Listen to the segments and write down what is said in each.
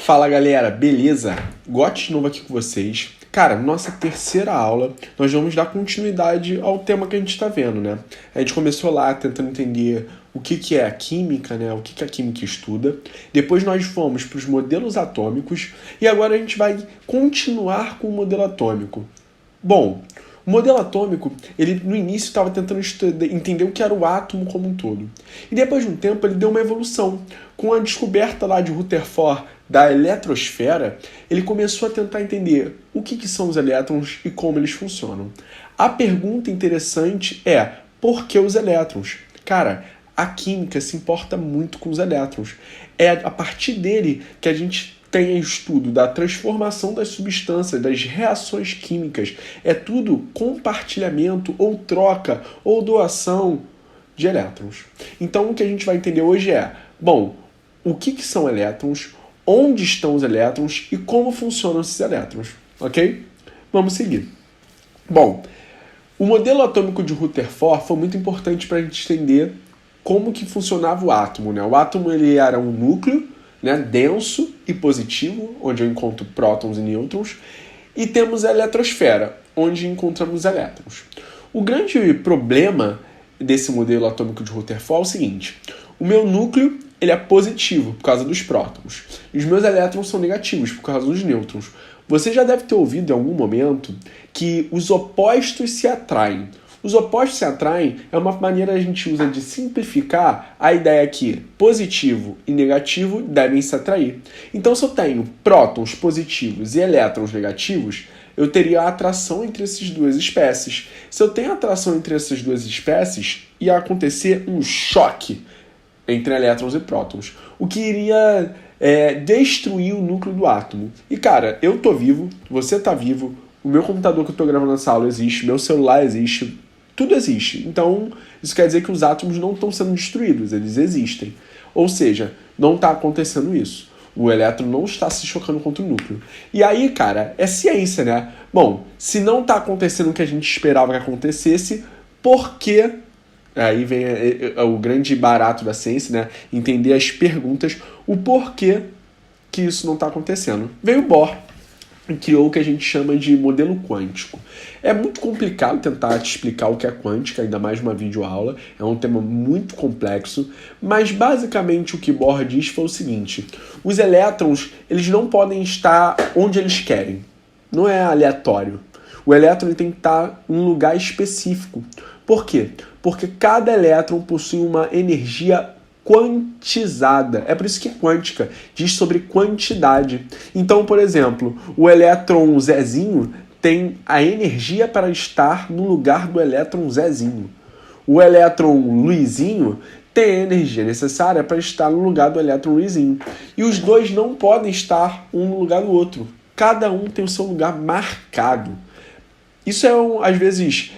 Fala galera, beleza? Gotti de novo aqui com vocês. Cara, nossa terceira aula, nós vamos dar continuidade ao tema que a gente está vendo, né? A gente começou lá tentando entender o que é a química, né? O que a química estuda. Depois nós fomos para os modelos atômicos e agora a gente vai continuar com o modelo atômico. Bom, o modelo atômico, ele no início estava tentando entender o que era o átomo como um todo. E depois de um tempo ele deu uma evolução. Com a descoberta lá de Rutherford da eletrosfera, ele começou a tentar entender o que são os elétrons e como eles funcionam. A pergunta interessante é, por que os elétrons? Cara, a química se importa muito com os elétrons. É a partir dele que a gente tem estudo da transformação das substâncias, das reações químicas. É tudo compartilhamento ou troca ou doação de elétrons. Então o que a gente vai entender hoje é, bom, o que são elétrons, onde estão os elétrons e como funcionam esses elétrons, ok? Vamos seguir. Bom, o modelo atômico de Rutherford foi muito importante para a gente entender como que funcionava o átomo, né? O átomo ele era um núcleo, né, denso e positivo, onde eu encontro prótons e nêutrons, e temos a eletrosfera, onde encontramos elétrons. O grande problema desse modelo atômico de Rutherford é o seguinte: o meu núcleo ele é positivo por causa dos prótons, e os meus elétrons são negativos por causa dos nêutrons. Você já deve ter ouvido em algum momento que os opostos se atraem. Os opostos se atraem é uma maneira que a gente usa de simplificar a ideia que positivo e negativo devem se atrair. Então, se eu tenho prótons positivos e elétrons negativos, eu teria a atração entre essas duas espécies. Se eu tenho atração entre essas duas espécies, ia acontecer um choque entre elétrons e prótons, o que iria destruir o núcleo do átomo. E cara, eu tô vivo, você tá vivo, o meu computador que eu tô gravando essa aula existe, meu celular existe, tudo existe. Então, isso quer dizer que os átomos não estão sendo destruídos, eles existem. Ou seja, não está acontecendo isso. O elétron não está se chocando contra o núcleo. E aí, cara, é ciência, né? Bom, se não está acontecendo o que a gente esperava que acontecesse, por que... Aí vem o grande barato da ciência, né? Entender as perguntas, o porquê que isso não está acontecendo. Veio Bohr e criou o que a gente chama de modelo quântico. É muito complicado tentar te explicar o que é quântica, ainda mais numa videoaula, é um tema muito complexo, mas basicamente o que Bohr diz foi o seguinte: os elétrons, eles não podem estar onde eles querem, não é aleatório. O elétron tem que estar em um lugar específico. Por quê? Porque cada elétron possui uma energia quantizada. É por isso que é quântica, diz sobre quantidade. Então, por exemplo, o elétron Zezinho tem a energia para estar no lugar do elétron Zezinho. O elétron Luizinho tem a energia necessária para estar no lugar do elétron Luizinho. E os dois não podem estar um no lugar do outro. Cada um tem o seu lugar marcado. Isso às vezes,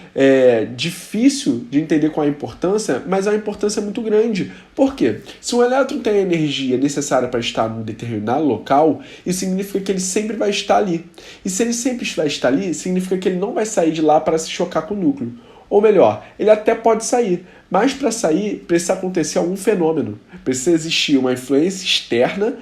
difícil de entender qual a importância, mas a importância é muito grande. Por quê? Se um elétron tem a energia necessária para estar em um determinado local, isso significa que ele sempre vai estar ali. E se ele sempre vai estar ali, significa que ele não vai sair de lá para se chocar com o núcleo. Ou melhor, ele até pode sair, mas para sair precisa acontecer algum fenômeno. Precisa existir uma influência externa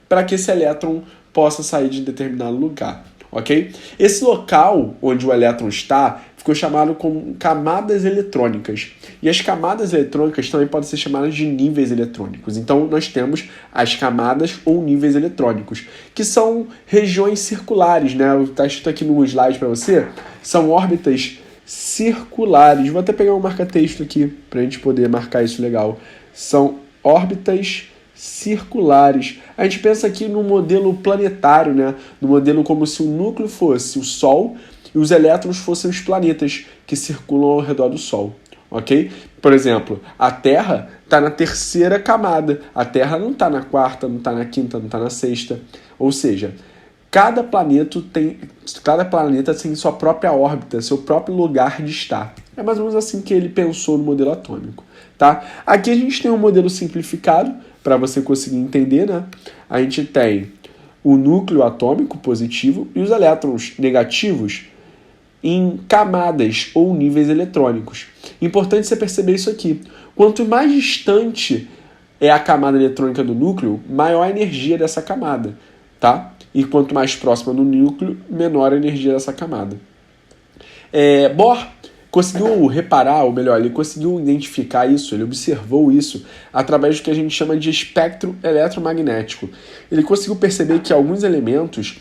para que esse elétron possa sair de determinado lugar. Ok? Esse local onde o elétron está ficou chamado como camadas eletrônicas. E as camadas eletrônicas também podem ser chamadas de níveis eletrônicos. Então nós temos as camadas ou níveis eletrônicos, que são regiões circulares, né? Está escrito aqui no slide para você, são órbitas circulares. Vou até pegar um marca-texto aqui para a gente poder marcar isso legal. São órbitas circulares. A gente pensa aqui no modelo planetário, né? No modelo como se o núcleo fosse o Sol e os elétrons fossem os planetas que circulam ao redor do Sol, ok? Por exemplo, a Terra está na terceira camada. A Terra não está na quarta, não está na quinta, não está na sexta. Ou seja, cada planeta tem sua própria órbita, seu próprio lugar de estar. É mais ou menos assim que ele pensou no modelo atômico, tá? Aqui a gente tem um modelo simplificado, para você conseguir entender, né? A gente tem o núcleo atômico positivo e os elétrons negativos em camadas ou níveis eletrônicos. Importante você perceber isso aqui. Quanto mais distante é a camada eletrônica do núcleo, maior a energia dessa camada. tá? E quanto mais próxima do núcleo, menor a energia dessa camada. Bohr conseguiu reparar, ou melhor, ele conseguiu identificar isso, ele observou isso através do que a gente chama de espectro eletromagnético. Ele conseguiu perceber que alguns elementos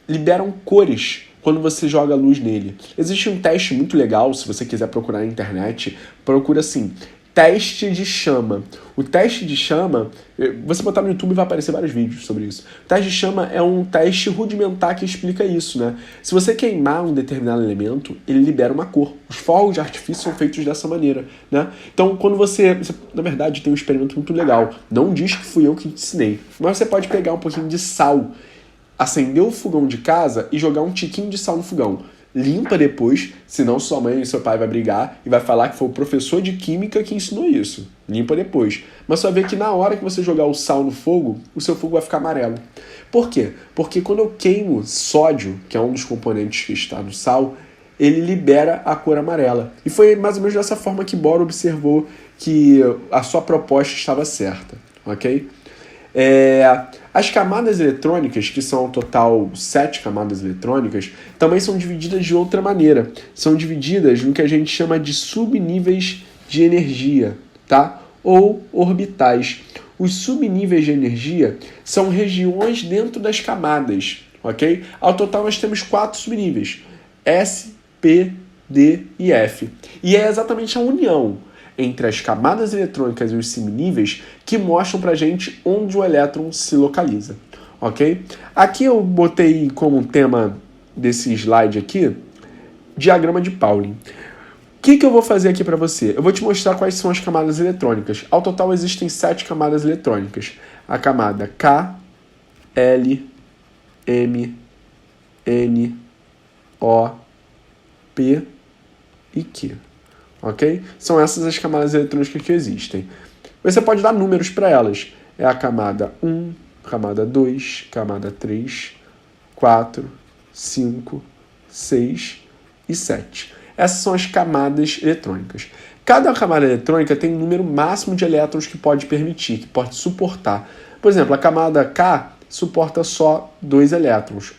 liberam cores quando você joga luz nele. Existe um teste muito legal, se você quiser procurar na internet, procura assim, teste de chama. O teste de chama, você botar no YouTube vai aparecer vários vídeos sobre isso. O teste de chama é um teste rudimentar que explica isso, né? Se você queimar um determinado elemento, ele libera uma cor. Os fogos de artifício são feitos dessa maneira, né? Então, quando você na verdade, tem um experimento muito legal. Não diz que fui eu que te ensinei, mas você pode pegar um pouquinho de sal, acender o fogão de casa e jogar um tiquinho de sal no fogão. Limpa depois, senão sua mãe e seu pai vai brigar e vai falar que foi o professor de química que ensinou isso. Limpa depois. Mas só vê que na hora que você jogar o sal no fogo, o seu fogo vai ficar amarelo. Por quê? Porque quando eu queimo sódio, que é um dos componentes que está no sal, ele libera a cor amarela. E foi mais ou menos dessa forma que Bohr observou que a sua proposta estava certa, ok? As camadas eletrônicas, que são ao total 7 camadas eletrônicas, também são divididas de outra maneira. São divididas no que a gente chama de subníveis de energia, tá? Ou orbitais. Os subníveis de energia são regiões dentro das camadas, ok? Ao total nós temos 4 subníveis, S, P, D e F. E é exatamente a união entre as camadas eletrônicas e os subníveis que mostram pra gente onde o elétron se localiza, ok? Aqui eu botei como tema desse slide aqui, diagrama de Pauling. O que eu vou fazer aqui para você? Eu vou te mostrar quais são as camadas eletrônicas. Ao total existem 7 camadas eletrônicas. A camada K, L, M, N, O, P e Q. Ok? São essas as camadas eletrônicas que existem. Você pode dar números para elas. É a camada 1, camada 2, camada 3, 4, 5, 6 e 7. Essas são as camadas eletrônicas. Cada camada eletrônica tem um número máximo de elétrons que pode permitir, que pode suportar. Por exemplo, a camada K suporta só 2 elétrons.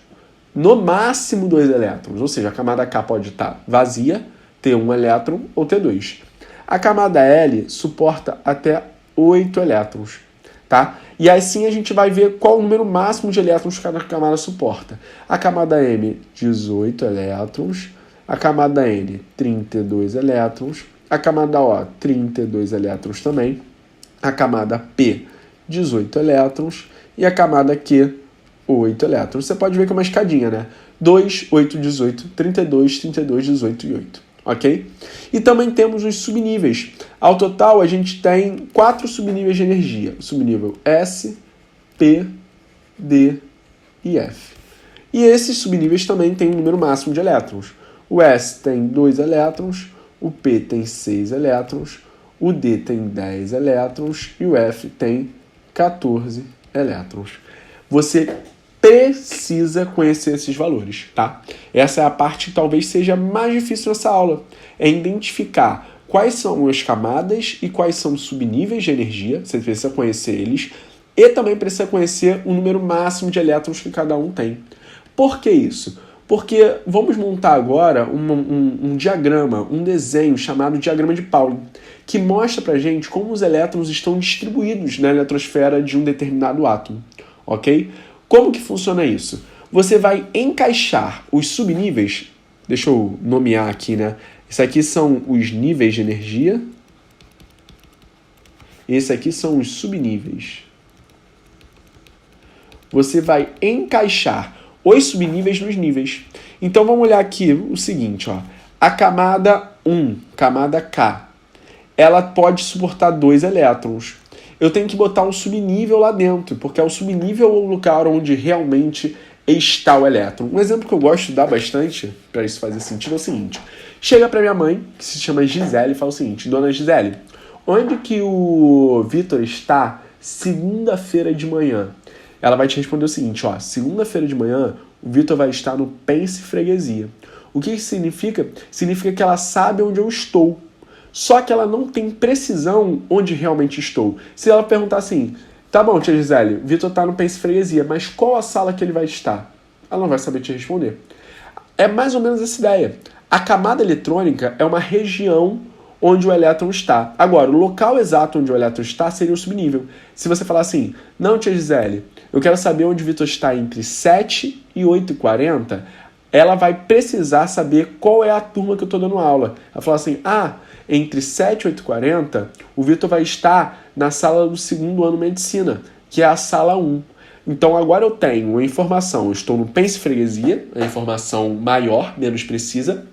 No máximo 2 elétrons. Ou seja, a camada K pode estar vazia, ter 1 elétron ou ter 2. A camada L suporta até 8 elétrons, tá? E assim a gente vai ver qual o número máximo de elétrons que cada camada suporta. A camada M, 18 elétrons. A camada N, 32 elétrons. A camada O, 32 elétrons também. A camada P, 18 elétrons. E a camada Q, 8 elétrons. Você pode ver que é uma escadinha, né? 2, 8, 18, 32, 32, 18 e 8. Ok? E também temos os subníveis. Ao total, a gente tem 4 subníveis de energia. O subnível S, P, D e F. E esses subníveis também têm um número máximo de elétrons. O S tem 2 elétrons, o P tem 6 elétrons, o D tem 10 elétrons e o F tem 14 elétrons. Você precisa conhecer esses valores, tá? Essa é a parte que talvez seja mais difícil nessa aula, é identificar quais são as camadas e quais são os subníveis de energia, você precisa conhecer eles, e também precisa conhecer o número máximo de elétrons que cada um tem. Por que isso? Porque vamos montar agora um diagrama, um desenho chamado diagrama de Pauling, que mostra pra gente como os elétrons estão distribuídos na eletrosfera de um determinado átomo, ok? Como que funciona isso? Você vai encaixar os subníveis, deixa eu nomear aqui, né? Isso aqui são os níveis de energia, esse aqui são os subníveis. Você vai encaixar os subníveis nos níveis. Então vamos olhar aqui o seguinte, ó. A camada 1, camada K, ela pode suportar 2 elétrons. Eu tenho que botar um subnível lá dentro, porque é o subnível o lugar onde realmente está o elétron. Um exemplo que eu gosto de dar bastante, para isso fazer sentido, é o seguinte. Chega para minha mãe, que se chama Gisele, e fala o seguinte: Dona Gisele, onde que o Vitor está segunda-feira de manhã? Ela vai te responder o seguinte, ó, segunda-feira de manhã, o Vitor vai estar no Pense Freguesia. O que isso significa? Significa que ela sabe onde eu estou. Só que ela não tem precisão onde realmente estou. Se ela perguntar assim, Tá bom, tia Gisele, o Vitor tá no Pense Freguesia, mas qual a sala que ele vai estar? Ela não vai saber te responder. É mais ou menos essa ideia. A camada eletrônica é uma região onde o elétron está. Agora, o local exato onde o elétron está seria o subnível. Se você falar assim, não, tia Gisele, eu quero saber onde o Vitor está entre 7 e 8h40, ela vai precisar saber qual é a turma que eu estou dando aula. Ela fala assim, entre 7 e 8h40, o Vitor vai estar na sala do segundo ano de medicina, que é a sala 1. Então agora eu tenho a informação, eu estou no Pense Freguesia, a informação maior, menos precisa,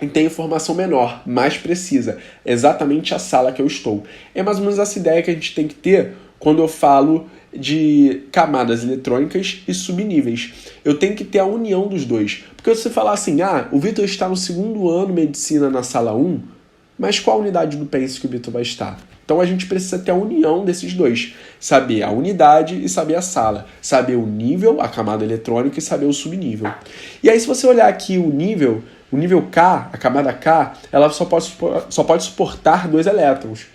e tem informação menor, mais precisa, exatamente a sala que eu estou. É mais ou menos essa ideia que a gente tem que ter quando eu falo de camadas eletrônicas e subníveis. Eu tenho que ter a união dos dois. Porque se você falar assim, o Vitor está no segundo ano de medicina na sala 1, mas qual unidade do Pense que o Vitor vai estar? Então a gente precisa ter a união desses dois. Saber a unidade e saber a sala. Saber o nível, a camada eletrônica, e saber o subnível. E aí se você olhar aqui o nível K, a camada K, ela só pode suportar 2 elétrons.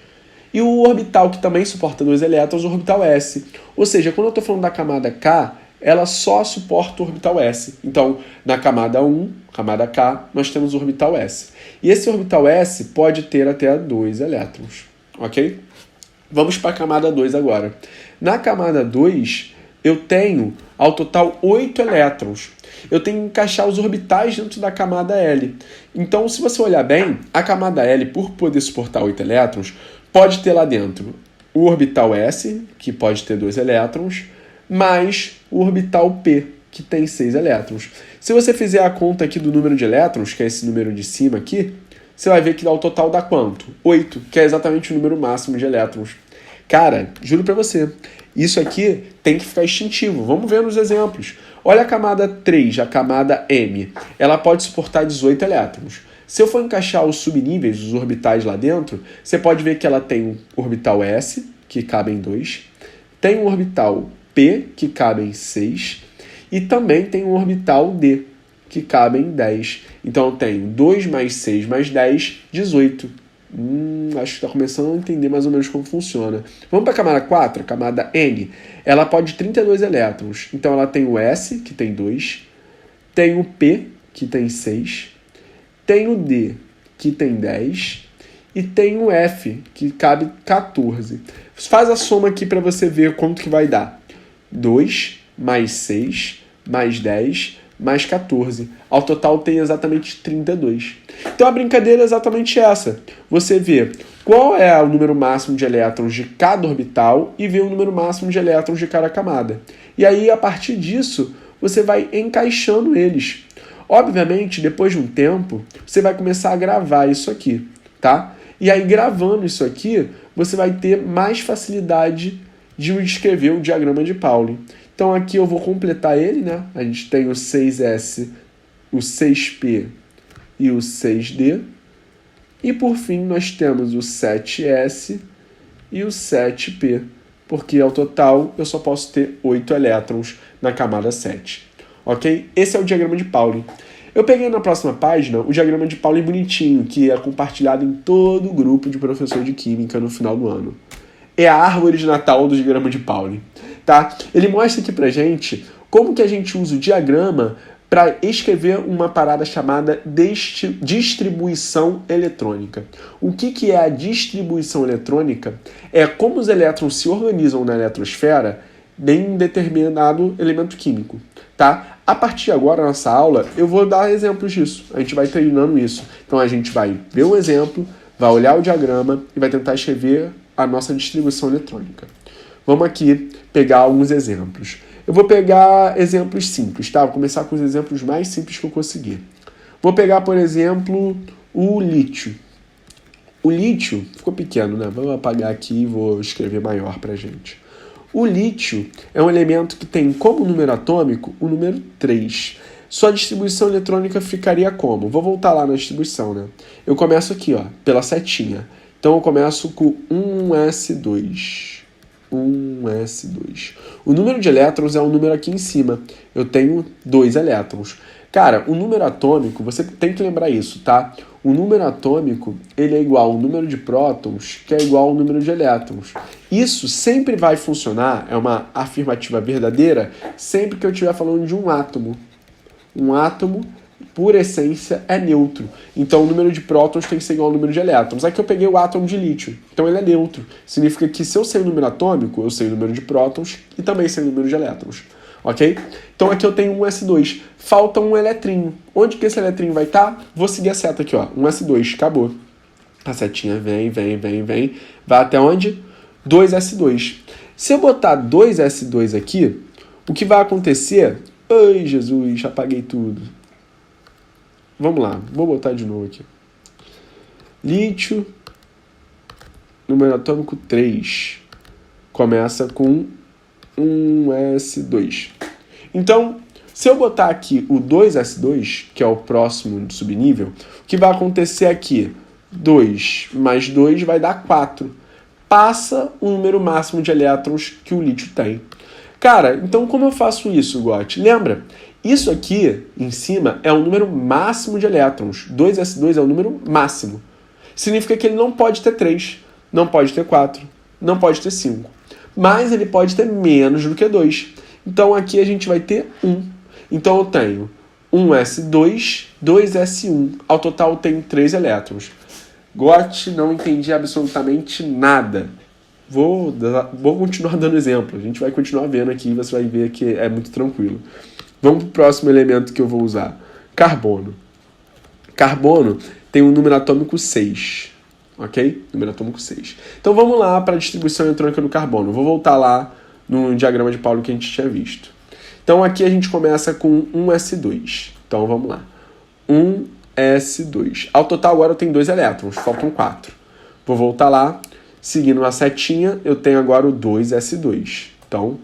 E o orbital que também suporta 2 elétrons, o orbital S. Ou seja, quando eu estou falando da camada K, ela só suporta o orbital S. Então, na camada 1, camada K, nós temos o orbital S. E esse orbital S pode ter até 2 elétrons, ok? Vamos para a camada 2 agora. Na camada 2, eu tenho, ao total, 8 elétrons. Eu tenho que encaixar os orbitais dentro da camada L. Então, se você olhar bem, a camada L, por poder suportar 8 elétrons, pode ter lá dentro o orbital S, que pode ter 2 elétrons, mais o orbital P, que tem 6 elétrons. Se você fizer a conta aqui do número de elétrons, que é esse número de cima aqui, você vai ver que o total dá quanto? 8, que é exatamente o número máximo de elétrons. Cara, juro pra você, isso aqui tem que ficar instintivo. Vamos ver nos exemplos. Olha a camada 3, a camada M. Ela pode suportar 18 elétrons. Se eu for encaixar os subníveis, os orbitais lá dentro, você pode ver que ela tem um orbital S, que cabe em 2, tem um orbital P, que cabe em 6, e também tem um orbital D, que cabe em 10. Então eu tenho 2 mais 6 mais 10, 18. Acho que está começando a entender mais ou menos como funciona. Vamos para a camada 4, a camada N. Ela pode 32 elétrons. Então ela tem o S, que tem 2, tem o P, que tem 6, tem o D, que tem 10, e tem o F, que cabe 14. Faz a soma aqui para você ver quanto que vai dar. 2 mais 6 mais 10 mais 14. Ao total tem exatamente 32. Então a brincadeira é exatamente essa. Você vê qual é o número máximo de elétrons de cada orbital e vê o número máximo de elétrons de cada camada. E aí, a partir disso, você vai encaixando eles. Obviamente, depois de um tempo, você vai começar a gravar isso aqui, tá? E aí, gravando isso aqui, você vai ter mais facilidade de escrever o diagrama de Pauli. Então, aqui eu vou completar ele, né? A gente tem o 6S, o 6P e o 6D. E, por fim, nós temos o 7S e o 7P, porque, ao total, eu só posso ter 8 elétrons na camada 7. Ok? Esse é o diagrama de Pauli. Eu peguei na próxima página o diagrama de Pauli bonitinho, que é compartilhado em todo o grupo de professor de Química no final do ano. É a árvore de Natal do diagrama de Pauli, tá? Ele mostra aqui pra gente como que a gente usa o diagrama para escrever uma parada chamada distribuição eletrônica. O que é a distribuição eletrônica? É como os elétrons se organizam na eletrosfera em um determinado elemento químico, tá? A partir de agora, na nossa aula, eu vou dar exemplos disso. A gente vai treinando isso. Então a gente vai ver um exemplo, vai olhar o diagrama e vai tentar escrever a nossa distribuição eletrônica. Vamos aqui pegar alguns exemplos. Eu vou pegar exemplos simples, tá? Vou começar com os exemplos mais simples que eu conseguir. Vou pegar, por exemplo, o lítio. O lítio ficou pequeno, né? Vamos apagar aqui e vou escrever maior pra gente. O lítio é um elemento que tem como número atômico o número 3. Sua distribuição eletrônica ficaria como? Vou voltar lá na distribuição, né? Eu começo aqui, ó, pela setinha. Então eu começo com 1s2. 1s2. O número de elétrons é o número aqui em cima. Eu tenho 2 elétrons. Cara, o número atômico, você tem que lembrar isso, tá? O número atômico, ele é igual ao número de prótons, que é igual ao número de elétrons. Isso sempre vai funcionar, é uma afirmativa verdadeira, sempre que eu estiver falando de um átomo. Um átomo, por essência, é neutro. Então, o número de prótons tem que ser igual ao número de elétrons. Aqui eu peguei o átomo de lítio, então ele é neutro. Significa que se eu sei o número atômico, eu sei o número de prótons e também sei o número de elétrons. Ok? Então aqui eu tenho um S2. Falta um eletrinho. Onde que esse eletrinho vai estar? Vou seguir a seta aqui, ó. Um S2, acabou. A setinha vem. Vai até onde? 2S2. Se eu botar 2S2 aqui, o que vai acontecer... Ai, Jesus, apaguei tudo. Vamos lá, vou botar de novo aqui. Lítio, número atômico 3. Começa com 1S2. Então, se eu botar aqui o 2S2, que é o próximo do subnível, o que vai acontecer aqui? 2 mais 2 vai dar 4. Passa o número máximo de elétrons que o lítio tem. Cara, então como eu faço isso, Gotti? Lembra? Isso aqui, em cima, é o número máximo de elétrons. 2S2 é o número máximo. Significa que ele não pode ter 3, não pode ter 4, não pode ter 5. Mas ele pode ter menos do que 2. Então aqui a gente vai ter 1. Então eu tenho 1S2, 2S1. Ao total eu tenho 3 elétrons. Gotti, não entendi absolutamente nada. Vou continuar dando exemplo. A gente vai continuar vendo aqui e você vai ver que é muito tranquilo. Vamos para o próximo elemento que eu vou usar. Carbono. Carbono tem um número atômico 6. Ok? Número atômico 6. Então vamos lá para a distribuição eletrônica do carbono. Vou voltar lá no diagrama de Paulo que a gente tinha visto. Então aqui a gente começa com 1S2. Então vamos lá. 1S2. Ao total agora eu tenho 2 elétrons, faltam 4. Vou voltar lá. Seguindo a setinha, eu tenho agora o 2S2. Então,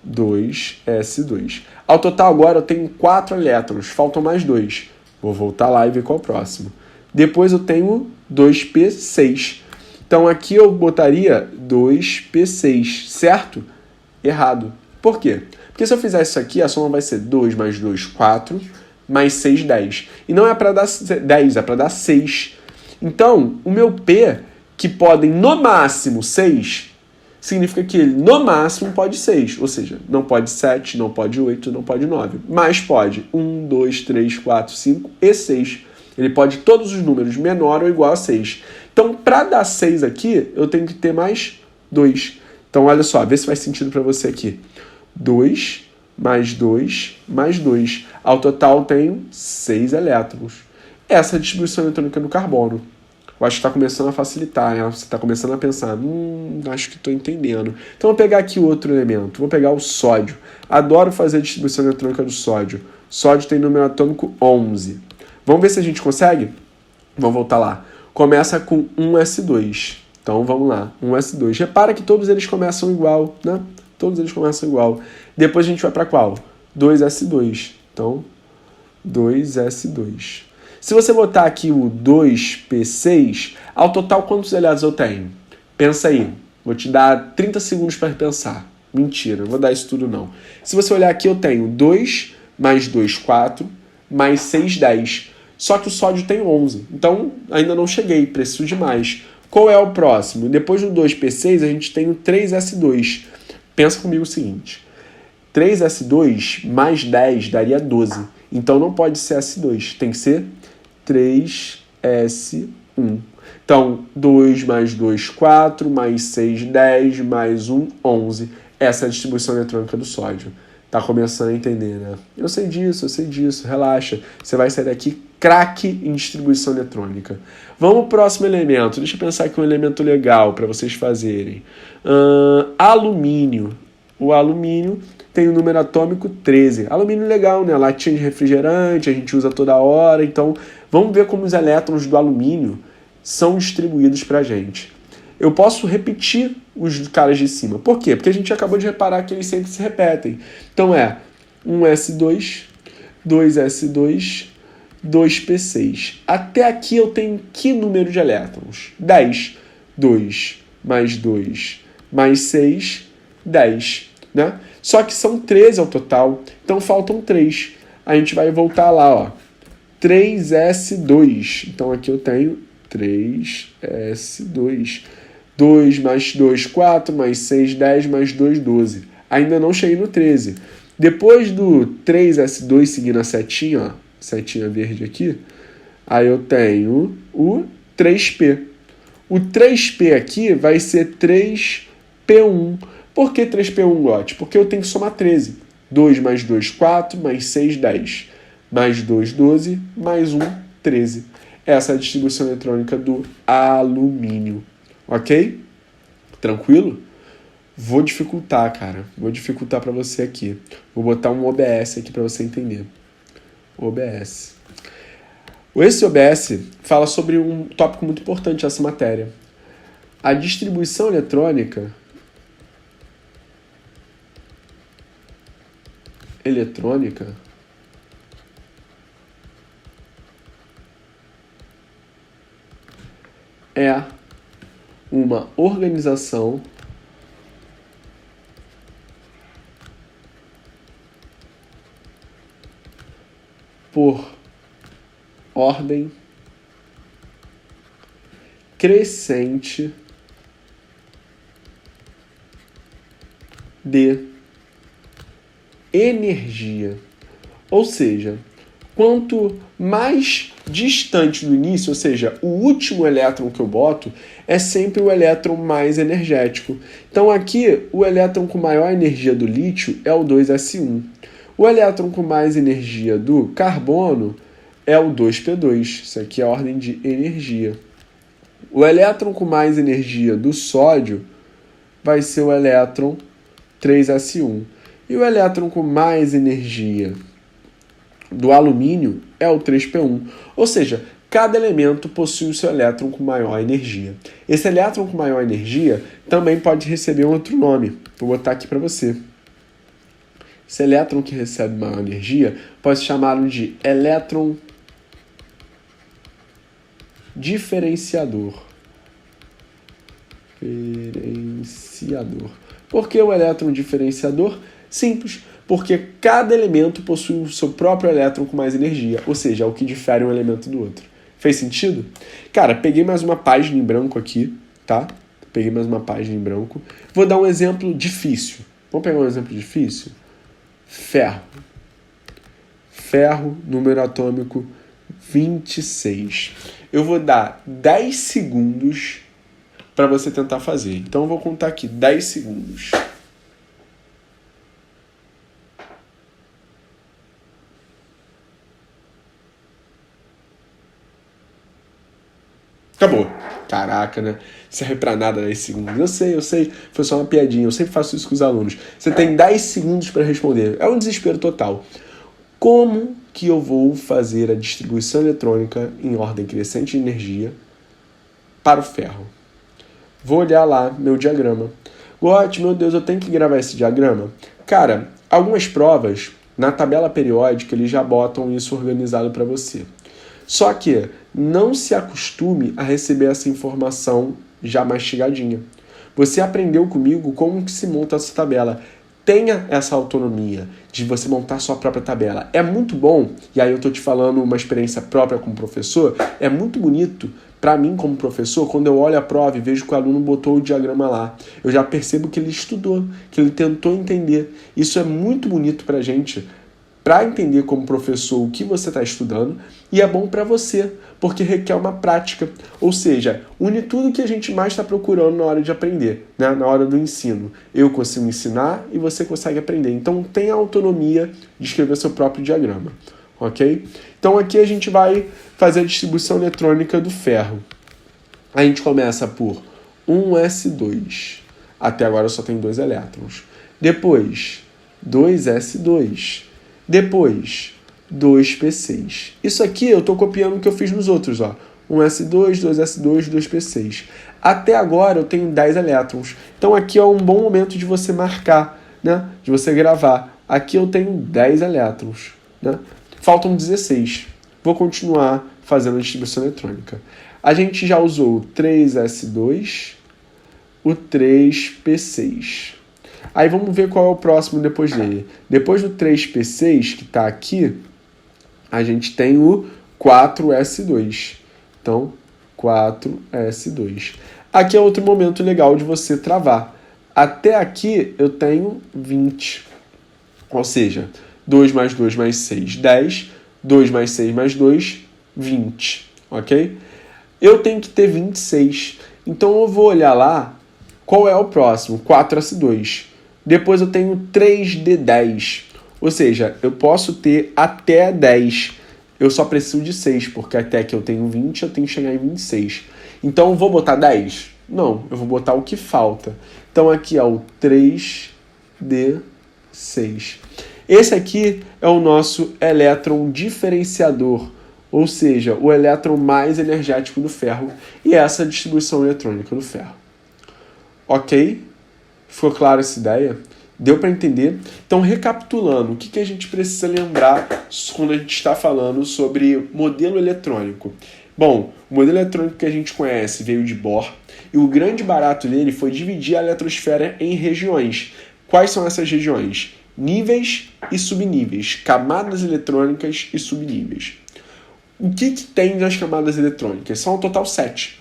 2S2. Ao total agora eu tenho 4 elétrons, faltam mais 2. Vou voltar lá e ver qual é o próximo. Depois eu tenho 2P6. Então aqui eu botaria 2P6, certo? Errado. Por quê? Porque se eu fizer isso aqui, a soma vai ser 2 mais 2, 4, mais 6, 10. E não é para dar 10, é para dar 6. Então, o meu P, que podem no máximo 6, significa que ele no máximo pode 6. Ou seja, não pode 7, não pode 8, não pode 9. Mas pode 1, 2, 3, 4, 5 e 6. Ele pode todos os números menor ou igual a 6. Então, para dar 6 aqui, eu tenho que ter mais 2. Então, olha só, vê se faz sentido para você aqui. 2 mais 2 mais 2. Ao total, tenho 6 elétrons. Essa é a distribuição eletrônica do carbono. Eu acho que está começando a facilitar, né? Você está começando a pensar, acho que estou entendendo. Então, vou pegar aqui outro elemento. Vou pegar o sódio. Adoro fazer a distribuição eletrônica do sódio. Sódio tem número atômico 11. Vamos ver se a gente consegue? Vamos voltar lá. Começa com 1S2. Então, vamos lá. 1S2. Repara que todos eles começam igual, né? Todos eles começam igual. Depois a gente vai para qual? 2S2. Então, 2S2. Se você botar aqui o 2P6, ao total quantos elétrons eu tenho? Pensa aí. Vou te dar 30 segundos para pensar. Mentira, não vou dar isso tudo não. Se você olhar aqui, eu tenho 2 mais 2, 4, mais 6, 10. Só que o sódio tem 11. Então, ainda não cheguei, preciso de mais. Qual é o próximo? Depois do 2P6, a gente tem o 3S2. Pensa comigo o seguinte. 3S2 mais 10 daria 12. Então, não pode ser S2. Tem que ser 3S1. Então, 2 mais 2, 4, mais 6, 10, mais 1, 11. Essa é a distribuição eletrônica do sódio. Tá começando a entender, né? Eu sei disso, relaxa. Você vai sair daqui craque em distribuição eletrônica. Vamos pro próximo elemento. Deixa eu pensar aqui um elemento legal para vocês fazerem. Alumínio. O alumínio tem o número atômico 13. Alumínio legal, né? Latinha de refrigerante, a gente usa toda hora. Então, vamos ver como os elétrons do alumínio são distribuídos pra gente. Eu posso repetir os caras de cima. Por quê? Porque a gente acabou de reparar que eles sempre se repetem. Então é 1S2, 2S2, 2P6. Até aqui eu tenho que número de elétrons? 10. 2 mais 2 mais 6, 10. Né? Só que são 13 ao total, então faltam 3. a gente vai voltar lá, ó. 3S2. Então aqui eu tenho 3S2. 2 mais 2, 4, mais 6, 10, mais 2, 12. Ainda não cheguei no 13. Depois do 3S2 seguindo a setinha, ó, setinha verde aqui, aí eu tenho o 3P. O 3P aqui vai ser 3P1. Por que 3P1, Gotti? Porque eu tenho que somar 13. 2 mais 2, 4, mais 6, 10. Mais 2, 12, mais 1, 13. Essa é a distribuição eletrônica do alumínio. Ok? Tranquilo? Vou dificultar, cara. Vou dificultar para você aqui. Vou botar um OBS aqui para você entender. OBS. Esse OBS fala sobre um tópico muito importante dessa matéria. A distribuição eletrônica é uma organização por ordem crescente de energia. Ou seja, quanto mais distante do início, ou seja, o último elétron que eu boto, é sempre o elétron mais energético. Então aqui, o elétron com maior energia do lítio é o 2s1. O elétron com mais energia do carbono é o 2p2. Isso aqui é a ordem de energia. O elétron com mais energia do sódio vai ser o elétron 3s1. E o elétron com mais energia do alumínio é o 3p1. Ou seja, cada elemento possui o seu elétron com maior energia. Esse elétron com maior energia também pode receber um outro nome. Vou botar aqui para você. Esse elétron que recebe maior energia pode ser chamado de elétron diferenciador. Por que o elétron diferenciador? Simples, porque cada elemento possui o seu próprio elétron com mais energia, ou seja, é o que difere um elemento do outro. Fez sentido? Cara, peguei mais uma página em branco aqui, tá? Peguei mais uma página em branco. Vou dar um exemplo difícil. Vamos pegar um exemplo difícil? Ferro. Ferro, número atômico 26. Eu vou dar 10 segundos para você tentar fazer. Então eu vou contar aqui 10 segundos. Acabou. Caraca, né? Serve pra nada 10 segundos. Eu sei. Foi só uma piadinha. Eu sempre faço isso com os alunos. Você tem 10 segundos para responder. É um desespero total. Como que eu vou fazer a distribuição eletrônica em ordem crescente de energia para o ferro? Vou olhar lá meu diagrama. Gotti, meu Deus, eu tenho que gravar esse diagrama? Cara, algumas provas, na tabela periódica, eles já botam isso organizado para você. Só que não se acostume a receber essa informação já mastigadinha. Você aprendeu comigo como que se monta essa tabela. Tenha essa autonomia de você montar sua própria tabela. É muito bom, e aí eu tô te falando uma experiência própria como professor, é muito bonito para mim como professor, quando eu olho a prova e vejo que o aluno botou o diagrama lá. Eu já percebo que ele estudou, que ele tentou entender. Isso é muito bonito pra gente, para entender como professor o que você está estudando, e é bom para você, porque requer uma prática. Ou seja, une tudo que a gente mais está procurando na hora de aprender, né? Na hora do ensino. Eu consigo ensinar e você consegue aprender. Então tenha a autonomia de escrever seu próprio diagrama, ok? Então aqui a gente vai fazer a distribuição eletrônica do ferro. A gente começa por 1s2. Até agora eu só tenho 2 elétrons. Depois, 2s2. Depois, 2p6. Isso aqui eu estou copiando o que eu fiz nos outros, ó. 1s2, 2s2, 2p6. Até agora eu tenho 10 elétrons. Então aqui é um bom momento de você marcar, né? De você gravar. Aqui eu tenho 10 elétrons, né? Faltam 16. Vou continuar fazendo a distribuição eletrônica. A gente já usou o 3s2, o 3p6. Aí vamos ver qual é o próximo depois dele. Depois do 3p6, que está aqui, a gente tem o 4s2. Então, 4s2. Aqui é outro momento legal de você travar. Até aqui eu tenho 20. Ou seja, 2 mais 2 mais 6, 10. 2 mais 6 mais 2, 20. Ok? Eu tenho que ter 26. Então eu vou olhar lá qual é o próximo. 4s2. Depois eu tenho 3d10. Ou seja, eu posso ter até 10. Eu só preciso de 6, porque até que eu tenho 20, eu tenho que chegar em 26. Então eu vou botar 10? Não, eu vou botar o que falta. Então aqui é o 3d6. Esse aqui é o nosso elétron diferenciador, ou seja, o elétron mais energético do ferro, e essa é a distribuição eletrônica do ferro. Ok? Ficou clara essa ideia? Deu para entender? Então, recapitulando, o que a gente precisa lembrar quando a gente está falando sobre modelo eletrônico? Bom, o modelo eletrônico que a gente conhece veio de Bohr, e o grande barato dele foi dividir a eletrosfera em regiões. Quais são essas regiões? Níveis e subníveis, camadas eletrônicas e subníveis. O que tem nas camadas eletrônicas? São ao total 7.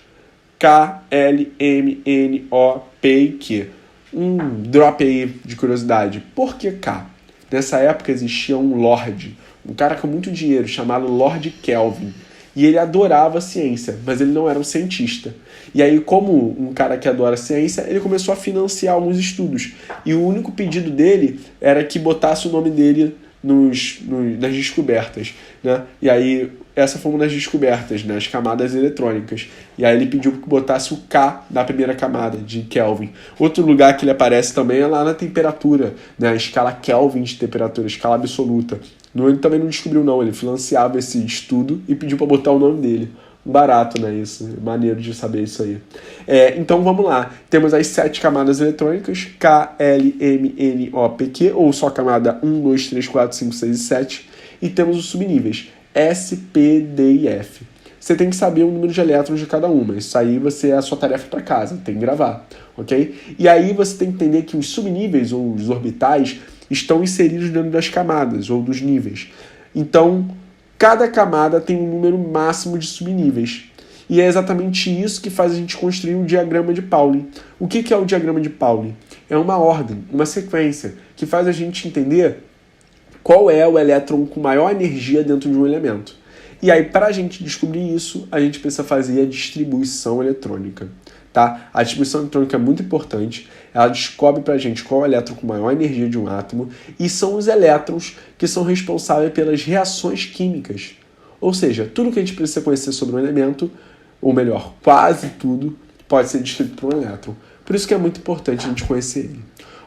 K, L, M, N, O, P e Q. Um drop aí de curiosidade. Por que K? Nessa época existia um lord, um cara com muito dinheiro, chamado Lord Kelvin. E ele adorava a ciência, mas ele não era um cientista. E aí, como um cara que adora a ciência, ele começou a financiar alguns estudos. E o único pedido dele era que botasse o nome dele nas descobertas, né? E aí, essa foi uma das descobertas, né? As camadas eletrônicas. E aí ele pediu que botasse o K na primeira camada, de Kelvin. Outro lugar que ele aparece também é lá na temperatura, né? A escala Kelvin de temperatura, escala absoluta. Ele também não descobriu, não. Ele financiava esse estudo e pediu para botar o nome dele. Barato, né? Isso. Maneiro de saber isso aí. Então, vamos lá. Temos as 7 camadas eletrônicas. K, L, M, N, O, P, Q. Ou só camada 1, 2, 3, 4, 5, 6 e 7. E temos os subníveis. S, P, D e F. Você tem que saber o número de elétrons de cada uma. Isso aí é a sua tarefa para casa. Tem que gravar. Ok? E aí você tem que entender que os subníveis, ou os orbitais, estão inseridos dentro das camadas, ou dos níveis. Então, cada camada tem um número máximo de subníveis. E é exatamente isso que faz a gente construir o diagrama de Pauli. O que é o diagrama de Pauli? É uma ordem, uma sequência, que faz a gente entender qual é o elétron com maior energia dentro de um elemento. E aí, para a gente descobrir isso, a gente precisa fazer a distribuição eletrônica. Tá? A distribuição eletrônica é muito importante, ela descobre para a gente qual é o elétron com maior energia de um átomo, e são os elétrons que são responsáveis pelas reações químicas. Ou seja, tudo que a gente precisa conhecer sobre um elemento, ou melhor, quase tudo, pode ser descrito por um elétron. Por isso que é muito importante a gente conhecer ele.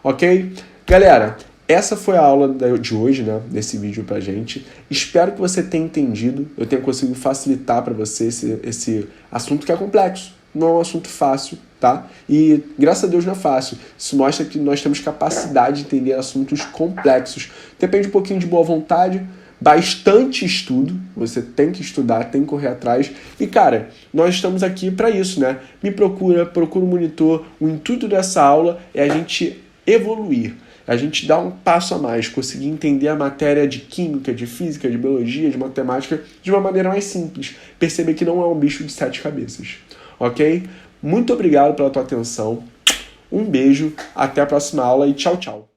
Ok? Galera, essa foi a aula de hoje, né, desse vídeo pra gente. Espero que você tenha entendido, eu tenha conseguido facilitar para você esse assunto que é complexo. Não é um assunto fácil, tá? E graças a Deus não é fácil. Isso mostra que nós temos capacidade de entender assuntos complexos. Depende um pouquinho de boa vontade, bastante estudo. Você tem que estudar, tem que correr atrás. E, cara, nós estamos aqui para isso, né? Me procura o monitor. O intuito dessa aula é a gente evoluir. A gente dar um passo a mais, conseguir entender a matéria de química, de física, de biologia, de matemática de uma maneira mais simples. Perceber que não é um bicho de 7 cabeças. Ok? Muito obrigado pela tua atenção. Um beijo, até a próxima aula e tchau, tchau.